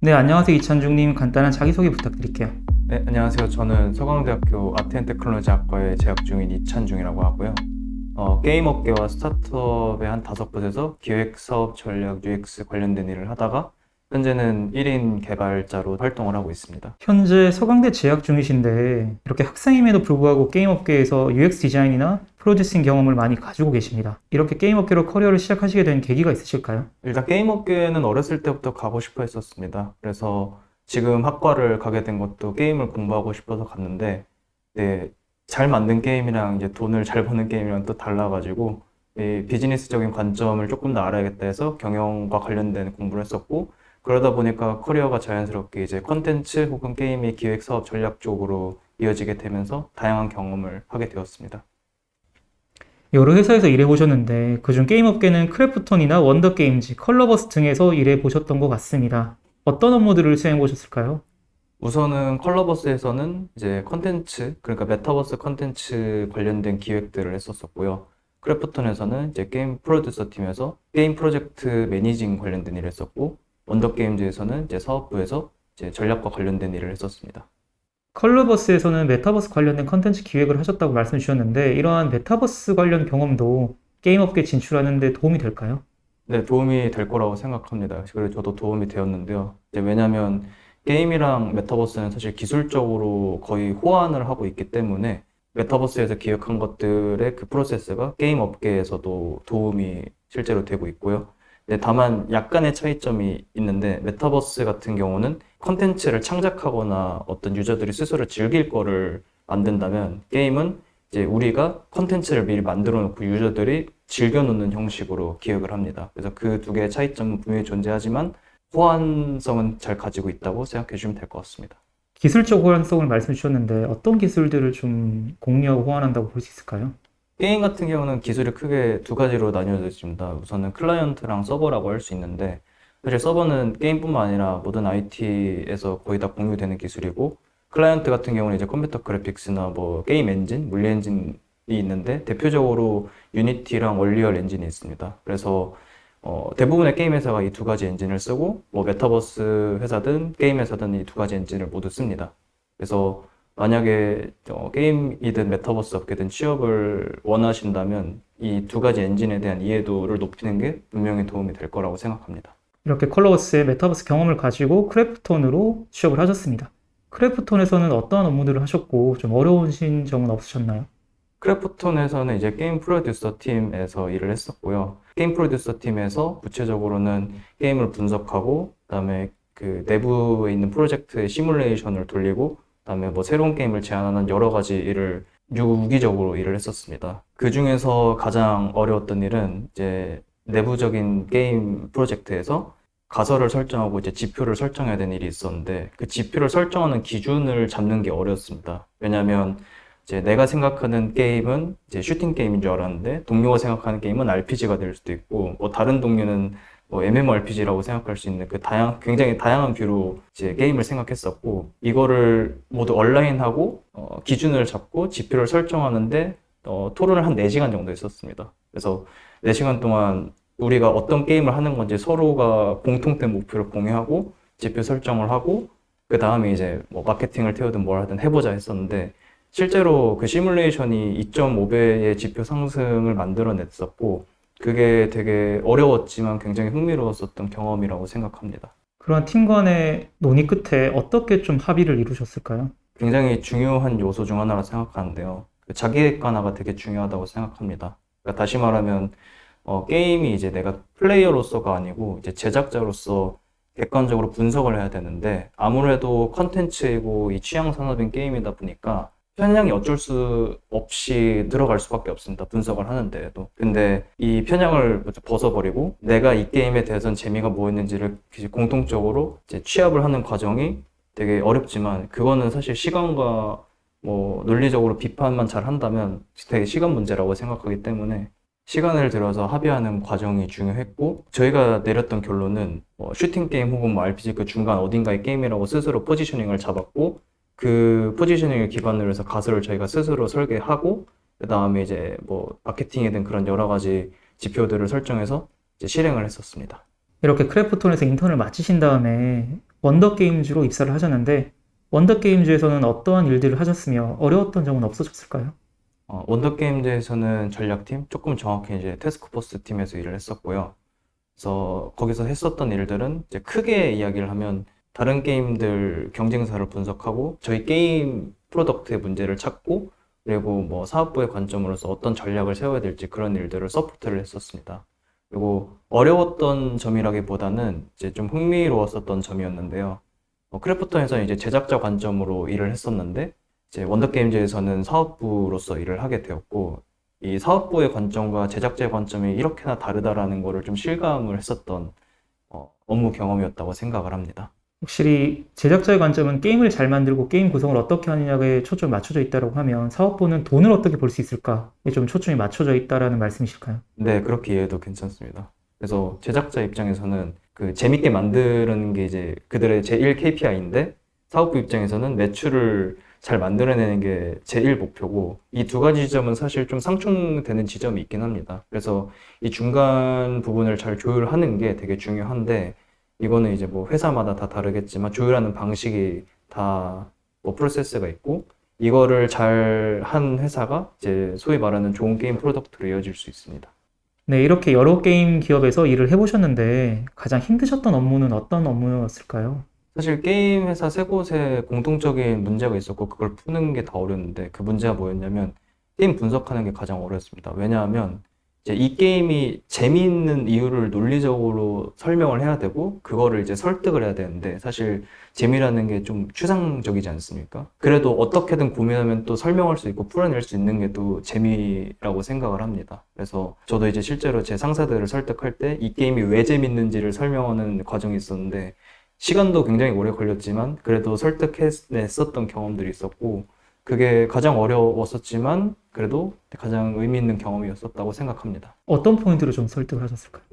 네, 안녕하세요. 이찬중님. 간단한 자기소개 부탁드릴게요. 네, 안녕하세요. 저는 서강대학교 아트앤테크놀로지학과에 재학 중인 이찬중이라고 하고요. 게임 업계와 스타트업의 한 5곳에서 기획, 사업, 전략, UX 관련된 일을 하다가 현재는 1인 개발자로 활동을 하고 있습니다. 현재 서강대 재학 중이신데 이렇게 학생임에도 불구하고 게임 업계에서 UX 디자인이나 프로듀싱 경험을 많이 가지고 계십니다. 이렇게 게임 업계로 커리어를 시작하시게 된 계기가 있으실까요? 일단 게임 업계는 어렸을 때부터 가고 싶어 했었습니다. 그래서 지금 학과를 가게 된 것도 게임을 공부하고 싶어서 갔는데, 네, 잘 만든 게임이랑 이제 돈을 잘 버는 게임이랑 또 달라가지고 이 비즈니스적인 관점을 조금 더 알아야겠다 해서 경영과 관련된 공부를 했었고, 그러다 보니까 커리어가 자연스럽게 이제 컨텐츠 혹은 게임의 기획 사업 전략 쪽으로 이어지게 되면서 다양한 경험을 하게 되었습니다. 여러 회사에서 일해보셨는데 그중 게임 업계는 크래프톤이나 원더게임즈, 컬러버스 등에서 일해보셨던 것 같습니다. 어떤 업무들을 수행해보셨을까요? 우선은 컬러버스에서는 이제 컨텐츠, 그러니까 메타버스 컨텐츠 관련된 기획들을 했었었고요. 크래프톤에서는 이제 게임 프로듀서 팀에서 게임 프로젝트 매니징 관련된 일을 했었고, 원더게임즈에서는 이제 사업부에서 이제 전략과 관련된 일을 했었습니다. 컬러버스에서는 메타버스 관련된 컨텐츠 기획을 하셨다고 말씀 주셨는데 이러한 메타버스 관련 경험도 게임 업계 진출하는 데 도움이 될까요? 네, 도움이 될 거라고 생각합니다. 그리고 저도 도움이 되었는데요. 이제 왜냐하면 게임이랑 메타버스는 사실 기술적으로 거의 호환을 하고 있기 때문에 메타버스에서 기획한 것들의 그 프로세스가 게임 업계에서도 도움이 실제로 되고 있고요. 네, 다만 약간의 차이점이 있는데 메타버스 같은 경우는 컨텐츠를 창작하거나 어떤 유저들이 스스로 즐길 거를 만든다면 게임은 이제 우리가 컨텐츠를 미리 만들어 놓고 유저들이 즐겨 놓는 형식으로 기획을 합니다. 그래서 그 두 개의 차이점은 분명히 존재하지만 호환성은 잘 가지고 있다고 생각해 주시면 될 것 같습니다. 기술적 호환성을 말씀 주셨는데 어떤 기술들을 좀 공유하고 호환한다고 볼 수 있을까요? 게임 같은 경우는 기술이 크게 두 가지로 나뉘어집니다. 우선은 클라이언트랑 서버라고 할 수 있는데, 사실 서버는 게임뿐만 아니라 모든 IT에서 거의 다 공유되는 기술이고, 클라이언트 같은 경우는 이제 컴퓨터 그래픽스나 뭐 게임 엔진, 물리 엔진이 있는데, 대표적으로 유니티랑 원리얼 엔진이 있습니다. 그래서 대부분의 게임 회사가 이 두 가지 엔진을 쓰고, 뭐 메타버스 회사든 게임 회사든 이 두 가지 엔진을 모두 씁니다. 그래서 만약에 게임이든 메타버스 업계든 취업을 원하신다면 이 두 가지 엔진에 대한 이해도를 높이는 게 분명히 도움이 될 거라고 생각합니다. 이렇게 컬러버스의 메타버스 경험을 가지고 크래프톤으로 취업을 하셨습니다. 크래프톤에서는 어떠한 업무들을 하셨고 좀 어려우신 점은 없으셨나요? 크래프톤에서는 이제 게임 프로듀서 팀에서 일을 했었고요. 게임 프로듀서 팀에서 구체적으로는 게임을 분석하고, 그다음에 그 내부에 있는 프로젝트의 시뮬레이션을 돌리고, 그다음에 뭐 새로운 게임을 제안하는 여러 가지 일을 유기적으로 일을 했었습니다. 그 중에서 가장 어려웠던 일은 이제 내부적인 게임 프로젝트에서 가설을 설정하고 이제 지표를 설정해야 되는 일이 있었는데 그 지표를 설정하는 기준을 잡는 게 어려웠습니다. 왜냐하면 이제 내가 생각하는 게임은 이제 슈팅 게임인 줄 알았는데 동료가 생각하는 게임은 RPG가 될 수도 있고 뭐 다른 동료는 뭐 MMORPG라고 생각할 수 있는 그 굉장히 다양한 뷰로 이제 게임을 생각했었고 이거를 모두 온라인하고 기준을 잡고 지표를 설정하는데 토론을 한 4시간 정도 했었습니다. 그래서 4시간 동안 우리가 어떤 게임을 하는 건지 서로가 공통된 목표를 공유하고 지표 설정을 하고 그 다음에 이제 뭐 마케팅을 태우든 뭘 하든 해보자 했었는데 실제로 그 시뮬레이션이 2.5배의 지표 상승을 만들어냈었고 그게 되게 어려웠지만 굉장히 흥미로웠었던 경험이라고 생각합니다. 그런 팀 간의 논의 끝에 어떻게 좀 합의를 이루셨을까요? 굉장히 중요한 요소 중 하나라 생각하는데요. 그 자기객관화가 되게 중요하다고 생각합니다. 그러니까 다시 말하면 게임이 이제 내가 플레이어로서가 아니고 이제 제작자로서 객관적으로 분석을 해야 되는데 아무래도 컨텐츠이고 이 취향 산업인 게임이다 보니까 편향이 어쩔 수 없이 들어갈 수밖에 없습니다. 분석을 하는데도. 근데 이 편향을 벗어버리고 내가 이 게임에 대해서는 재미가 뭐였는지를 공통적으로 이제 취합을 하는 과정이 되게 어렵지만 그거는 사실 시간과 뭐 논리적으로 비판만 잘 한다면 되게 시간 문제라고 생각하기 때문에 시간을 들여서 합의하는 과정이 중요했고 저희가 내렸던 결론은 슈팅 게임 혹은 뭐 RPG 그 중간 어딘가의 게임이라고 스스로 포지셔닝을 잡았고 그 포지셔닝을 기반으로 해서 가설을 저희가 스스로 설계하고 그 다음에 이제 뭐 마케팅이든 그런 여러 가지 지표들을 설정해서 이제 실행을 했었습니다. 이렇게 크래프톤에서 인턴을 마치신 다음에 원더게임즈로 입사를 하셨는데 원더게임즈에서는 어떠한 일들을 하셨으며 어려웠던 점은 없으셨을까요? 원더게임즈에서는 전략팀, 조금 정확히 이제 태스크포스 팀에서 일을 했었고요. 그래서 거기서 했었던 일들은 이제 크게 이야기를 하면 다른 게임들 경쟁사를 분석하고 저희 게임 프로덕트의 문제를 찾고 그리고 뭐 사업부의 관점으로서 어떤 전략을 세워야 될지 그런 일들을 서포트를 했었습니다. 그리고 어려웠던 점이라기보다는 이제 좀 흥미로웠었던 점이었는데요. 크래프톤에서는 이제 제작자 관점으로 일을 했었는데 이제 원더게임즈에서는 사업부로서 일을 하게 되었고 이 사업부의 관점과 제작자의 관점이 이렇게나 다르다라는 거를 좀 실감을 했었던 업무 경험이었다고 생각을 합니다. 확실히 제작자의 관점은 게임을 잘 만들고 게임 구성을 어떻게 하느냐에 초점이 맞춰져 있다고 하면 사업부는 돈을 어떻게 벌 수 있을까에 좀 초점이 맞춰져 있다라는 말씀이실까요? 네, 그렇게 이해해도 괜찮습니다. 그래서 제작자 입장에서는 그 재밌게 만드는 게 이제 그들의 제1 KPI인데 사업부 입장에서는 매출을 잘 만들어내는 게 제1 목표고 이 두 가지 지점은 사실 좀 상충되는 지점이 있긴 합니다. 그래서 이 중간 부분을 잘 조율하는 게 되게 중요한데 이거는 이제 뭐 회사마다 다 다르겠지만 조율하는 방식이 다 뭐 프로세스가 있고 이거를 잘 한 회사가 이제 소위 말하는 좋은 게임 프로덕트로 이어질 수 있습니다. 네, 이렇게 여러 게임 기업에서 일을 해보셨는데 가장 힘드셨던 업무는 어떤 업무였을까요? 사실 게임 회사 세 곳에 공통적인 문제가 있었고 그걸 푸는 게 다 어려웠는데 그 문제가 뭐였냐면 게임 분석하는 게 가장 어려웠습니다. 왜냐하면 이제 이 게임이 재미있는 이유를 논리적으로 설명을 해야 되고 그거를 이제 설득을 해야 되는데 사실 재미라는 게 좀 추상적이지 않습니까? 그래도 어떻게든 고민하면 또 설명할 수 있고 풀어낼 수 있는 게 또 재미라고 생각을 합니다. 그래서 저도 이제 실제로 제 상사들을 설득할 때 이 게임이 왜 재밌는지를 설명하는 과정이 있었는데 시간도 굉장히 오래 걸렸지만 그래도 설득했었던 경험들이 있었고 그게 가장 어려웠었지만 그래도 가장 의미 있는 경험이었었다고 생각합니다. 어떤 포인트로 좀 설득을 하셨을까요?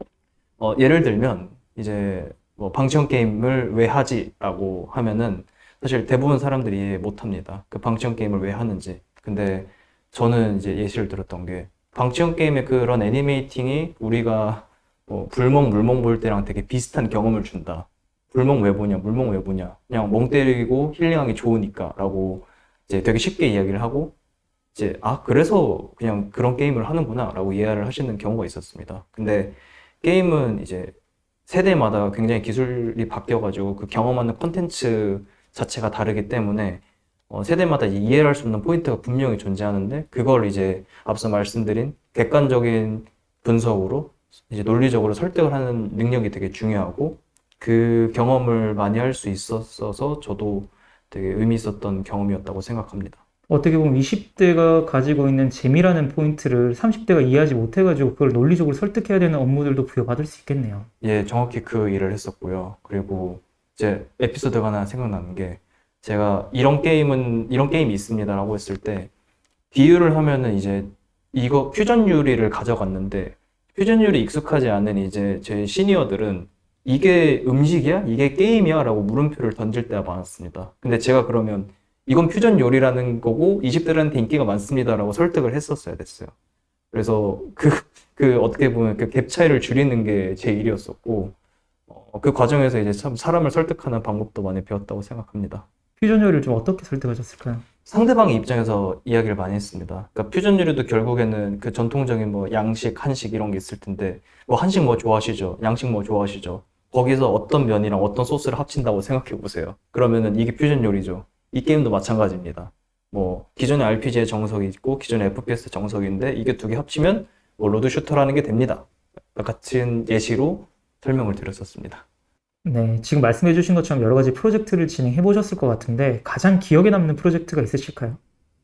예를 들면 이제 뭐 방치형 게임을 왜 하지라고 하면은 사실 대부분 사람들이 이해 못 합니다. 그 방치형 게임을 왜 하는지. 근데 저는 이제 예시를 들었던 게 방치형 게임의 그런 애니메이팅이 우리가 뭐 불멍, 물멍 볼 때랑 되게 비슷한 경험을 준다. 불멍 왜 보냐, 물멍 왜 보냐. 그냥 멍 때리고 힐링하기 좋으니까 라고 이제 되게 쉽게 이야기를 하고 이제 그래서 그냥 그런 게임을 하는구나 라고 이해를 하시는 경우가 있었습니다. 근데 게임은 이제 세대마다 굉장히 기술이 바뀌어가지고 그 경험하는 콘텐츠 자체가 다르기 때문에 세대마다 이해를 할 수 없는 포인트가 분명히 존재하는데 그걸 이제 앞서 말씀드린 객관적인 분석으로 이제 논리적으로 설득을 하는 능력이 되게 중요하고 그 경험을 많이 할 수 있었어서 저도 되게 의미 있었던 경험이었다고 생각합니다. 어떻게 보면 20대가 가지고 있는 재미라는 포인트를 30대가 이해하지 못해가지고 그걸 논리적으로 설득해야 되는 업무들도 부여받을 수 있겠네요. 예, 정확히 그 일을 했었고요. 그리고 이제 에피소드가 하나 생각나는 게 제가 이런 게임이 있습니다라고 했을 때 비유를 하면은 이제 이거 퓨전 유리를 가져갔는데 퓨전 유리 익숙하지 않은 이제 제 시니어들은 이게 음식이야? 이게 게임이야? 라고 물음표를 던질 때가 많았습니다. 근데 제가 그러면 이건 퓨전 요리라는 거고 20대들한테 인기가 많습니다라고 설득을 했었어야 됐어요. 그래서 어떻게 보면 그 갭 차이를 줄이는 게 제 일이었었고 그 과정에서 이제 참 사람을 설득하는 방법도 많이 배웠다고 생각합니다. 퓨전 요리를 좀 어떻게 설득하셨을까요? 상대방의 입장에서 이야기를 많이 했습니다. 그러니까 퓨전 요리도 결국에는 그 전통적인 뭐 양식, 한식 이런 게 있을 텐데 뭐 한식 뭐 좋아하시죠? 양식 뭐 좋아하시죠? 거기서 어떤 면이랑 어떤 소스를 합친다고 생각해 보세요. 그러면은 이게 퓨전 요리죠. 이 게임도 마찬가지입니다. 뭐 기존의 RPG의 정석이 있고 기존의 FPS 정석인데 이게 두 개 합치면 뭐 로드 슈터라는 게 됩니다. 같은 예시로 설명을 드렸었습니다. 네, 지금 말씀해 주신 것처럼 여러 가지 프로젝트를 진행해 보셨을 것 같은데 가장 기억에 남는 프로젝트가 있으실까요?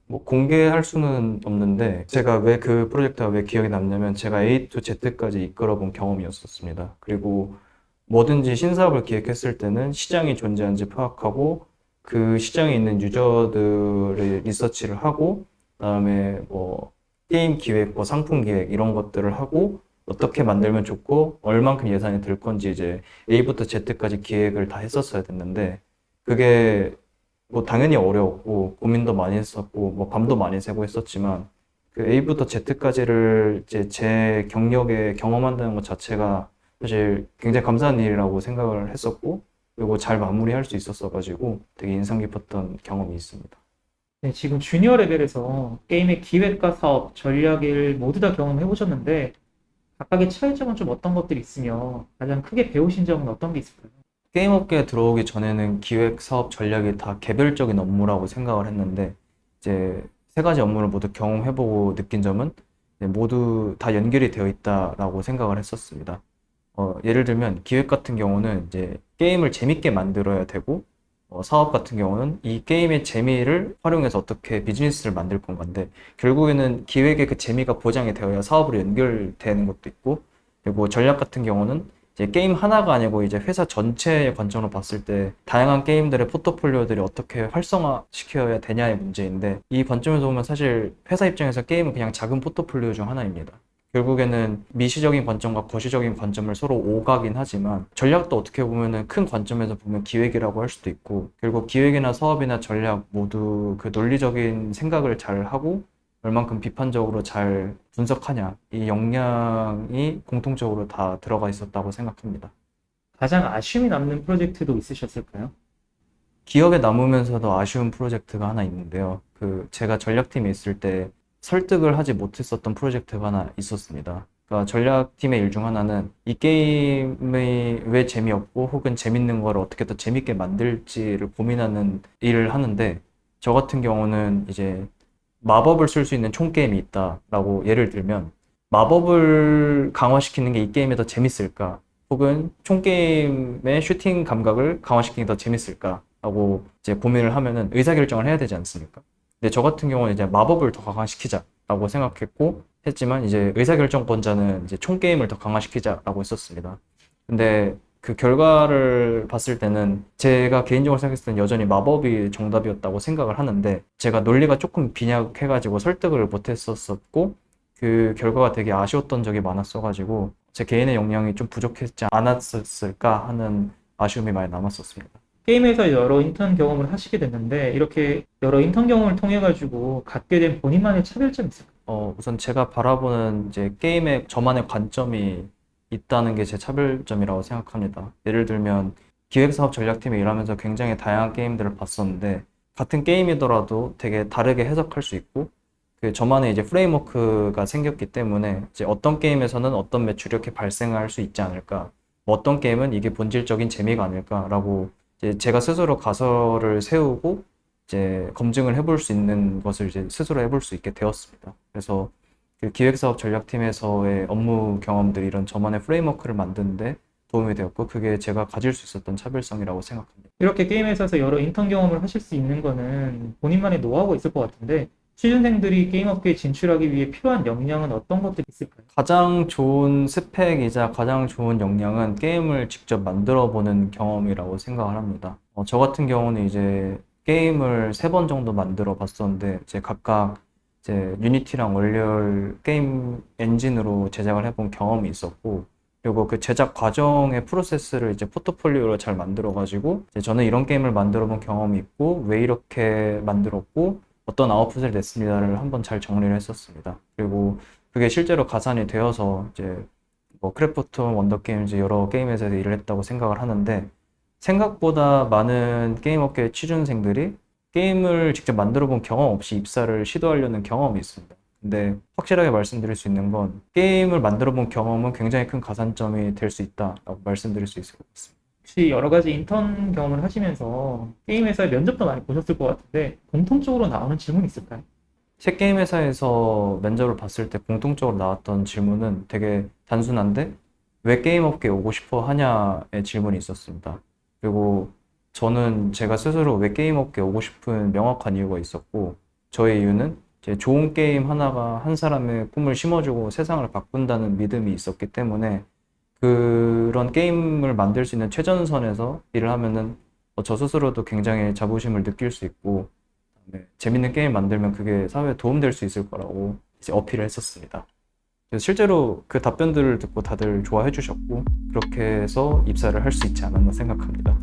뭐 공개할 수는 없는데 제가 왜 그 프로젝트가 왜 기억에 남냐면 제가 A to Z까지 이끌어 본 경험이었었습니다. 그리고 뭐든지 신사업을 기획했을 때는 시장이 존재하는지 파악하고 그 시장에 있는 유저들의 리서치를 하고 그다음에 뭐 게임 기획, 뭐 상품 기획 이런 것들을 하고 어떻게 만들면 좋고 얼만큼 예산이 들 건지 이제 A부터 Z까지 기획을 다 했었어야 됐는데 그게 뭐 당연히 어려웠고 고민도 많이 했었고 뭐 밤도 많이 새고 했었지만 그 A부터 Z까지를 이제 제 경력에 경험한다는 것 자체가 사실 굉장히 감사한 일이라고 생각을 했었고 그리고 잘 마무리할 수 있었어가지고 되게 인상 깊었던 경험이 있습니다. 네, 지금 주니어 레벨에서 게임의 기획과 사업, 전략을 모두 다 경험해 보셨는데 각각의 차이점은 좀 어떤 것들이 있으며 가장 크게 배우신 점은 어떤 게 있을까요? 게임 업계에 들어오기 전에는 기획, 사업, 전략이 다 개별적인 업무라고 생각을 했는데 이제 세 가지 업무를 모두 경험해보고 느낀 점은 모두 다 연결이 되어 있다라고 생각을 했었습니다. 예를 들면 기획 같은 경우는 이제 게임을 재밌게 만들어야 되고 사업 같은 경우는 이 게임의 재미를 활용해서 어떻게 비즈니스를 만들 건데 결국에는 기획의 그 재미가 보장이 되어야 사업으로 연결되는 것도 있고 그리고 전략 같은 경우는 이제 게임 하나가 아니고 이제 회사 전체의 관점으로 봤을 때 다양한 게임들의 포트폴리오들이 어떻게 활성화시켜야 되냐의 문제인데 이 관점에서 보면 사실 회사 입장에서 게임은 그냥 작은 포트폴리오 중 하나입니다. 결국에는 미시적인 관점과 거시적인 관점을 서로 오가긴 하지만 전략도 어떻게 보면은 큰 관점에서 보면 기획이라고 할 수도 있고 결국 기획이나 사업이나 전략 모두 그 논리적인 생각을 잘 하고 얼만큼 비판적으로 잘 분석하냐 이 역량이 공통적으로 다 들어가 있었다고 생각합니다. 가장 아쉬움이 남는 프로젝트도 있으셨을까요? 기억에 남으면서도 아쉬운 프로젝트가 하나 있는데요. 제가 전략팀에 있을 때 설득을 하지 못했었던 프로젝트가 하나 있었습니다. 그러니까 전략팀의 일 중 하나는 이 게임이 왜 재미없고 혹은 재밌는 걸 어떻게 더 재밌게 만들지를 고민하는 일을 하는데 저 같은 경우는 이제 마법을 쓸 수 있는 총 게임이 있다라고 예를 들면 마법을 강화시키는 게 이 게임이 더 재밌을까? 혹은 총 게임의 슈팅 감각을 강화시키는 게 더 재밌을까? 라고 이제 고민을 하면은 의사결정을 해야 되지 않습니까? 근데 저 같은 경우는 이제 마법을 더 강화시키자라고 생각했고 했지만 이제 의사결정권자는 이제 총 게임을 더 강화시키자라고 했었습니다. 근데 그 결과를 봤을 때는 제가 개인적으로 생각했을 때는 여전히 마법이 정답이었다고 생각을 하는데 제가 논리가 조금 빈약해가지고 설득을 못했었고 그 결과가 되게 아쉬웠던 적이 많았어가지고 제 개인의 역량이 좀 부족했지 않았을까 하는 아쉬움이 많이 남았었습니다. 게임에서 여러 인턴 경험을 하시게 됐는데 이렇게 여러 인턴 경험을 통해 가지고 갖게 된 본인만의 차별점이 있을까요? 우선 제가 바라보는 이제 게임의 저만의 관점이 있다는 게 제 차별점이라고 생각합니다. 예를 들면 기획사업 전략팀에 일하면서 굉장히 다양한 게임들을 봤었는데 같은 게임이더라도 되게 다르게 해석할 수 있고 그 저만의 이제 프레임워크가 생겼기 때문에 이제 어떤 게임에서는 어떤 매출이 이렇게 발생할 수 있지 않을까, 뭐 어떤 게임은 이게 본질적인 재미가 아닐까라고 이제 제가 스스로 가설을 세우고 이제 검증을 해볼 수 있는 것을 이제 스스로 해볼 수 있게 되었습니다. 그래서 그 기획사업 전략팀에서의 업무 경험들이 이런 저만의 프레임워크를 만드는데 도움이 되었고 그게 제가 가질 수 있었던 차별성이라고 생각합니다. 이렇게 게임에서 여러 인턴 경험을 하실 수 있는 거는 본인만의 노하우가 있을 것 같은데 취준생들이 게임 업계에 진출하기 위해 필요한 역량은 어떤 것들이 있을까요? 가장 좋은 스펙이자 가장 좋은 역량은 게임을 직접 만들어 보는 경험이라고 생각을 합니다. 저 같은 경우는 이제 게임을 3번 정도 만들어 봤었는데 이제 각각 이제 유니티랑 얼리얼 게임 엔진으로 제작을 해본 경험이 있었고 그리고 그 제작 과정의 프로세스를 이제 포트폴리오로 잘 만들어 가지고 저는 이런 게임을 만들어 본 경험이 있고 왜 이렇게 만들었고 어떤 아웃풋을 냈습니다를 한번 잘 정리를 했었습니다. 그리고 그게 실제로 가산이 되어서 이제 뭐 크래프톤, 원더게임즈 여러 게임에서 일을 했다고 생각을 하는데 생각보다 많은 게임 업계 취준생들이 게임을 직접 만들어 본 경험 없이 입사를 시도하려는 경험이 있습니다. 근데 확실하게 말씀드릴 수 있는 건 게임을 만들어 본 경험은 굉장히 큰 가산점이 될 수 있다라고 말씀드릴 수 있을 것 같습니다. 혹시 여러 가지 인턴 경험을 하시면서 게임 회사의 면접도 많이 보셨을 것 같은데 공통적으로 나오는 질문이 있을까요? 새 게임 회사에서 면접을 봤을 때 공통적으로 나왔던 질문은 되게 단순한데 왜 게임 업계에 오고 싶어 하냐의 질문이 있었습니다. 그리고 저는 제가 스스로 왜 게임 업계에 오고 싶은 명확한 이유가 있었고 저의 이유는 이제 좋은 게임 하나가 한 사람의 꿈을 심어주고 세상을 바꾼다는 믿음이 있었기 때문에 그런 게임을 만들 수 있는 최전선에서 일을 하면은 저 스스로도 굉장히 자부심을 느낄 수 있고 재밌는 게임 만들면 그게 사회에 도움될 수 있을 거라고 이제 어필을 했었습니다. 그래서 실제로 그 답변들을 듣고 다들 좋아해 주셨고 그렇게 해서 입사를 할 수 있지 않았나 생각합니다.